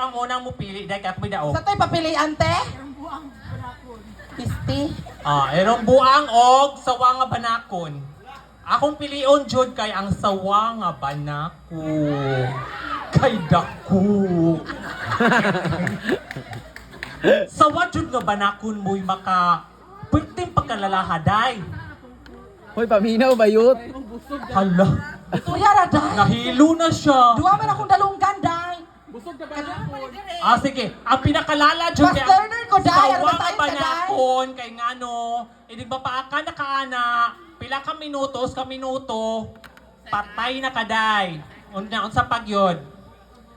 ang unang mo pili, dahil kaya may daog. Sa to'y papilian, te? Pisti. Erong buang og sawa nga banakon. Akong pilion jud kay ang sawa nga banako. Kay dako. Sawa jud nga banakon mo'y maka pwedeng pagkalalahaday. Hoy, paminaw ba yun? Hala, Kuya Raday. nahilo na siya. Duwa man akong dalunggan, day. Sige, ang pinakalala jud Mas learner ko, day. Ano sawa ba nga tayo, banakon kay ngano, di ba paaka na kaana, pila ka minuto, patay na kaday. Unsa pagyod?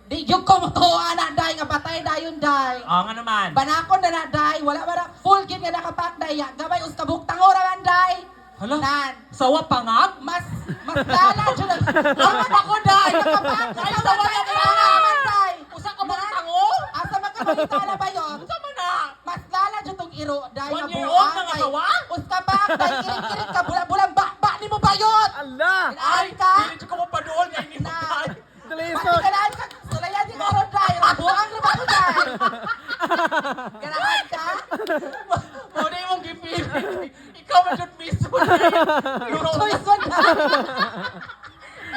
Di yung ko mo to, anak, day. Nga patay, dayon, day. Nga naman. Banakon na na, day. Wala ba na full gin nga nakapak, day. Gabay, uskabuk tangora man, day. Hala, Nan. sawa pangag? Mas lala, dyan. Laman ako, day. Nakapak. Ay, sawa na naman, day. Usa ka ba tango? Asa magkapalitala ba yun? Unsa man na? Mas lala dyan tong iro, day. 1 year old na nga sawa? Uskabak, day. Kiring-kiring ka. Bulang-bulang ba ni mo ba yun? Ala! Ay, ka? dili ko mo paduol kay ni Na. Dalisot! Matigalaan ka. Sulayan di karon, day. Buang naman ko, day. Ganahan ka? Mo na imong gipili. Ikaw man jud mismo. Choice mo na.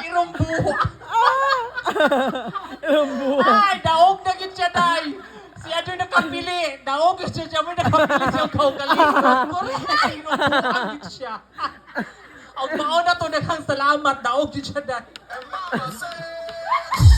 Irong buwa. Ang buhay! Ay, daog na gid siya, day. Siya doon nakapili. Daog siya mo nakapili siya kaugalingon. Correct. Irong buwa gid siya. Ang mauna to naghang salamat. Daog gid siya, day.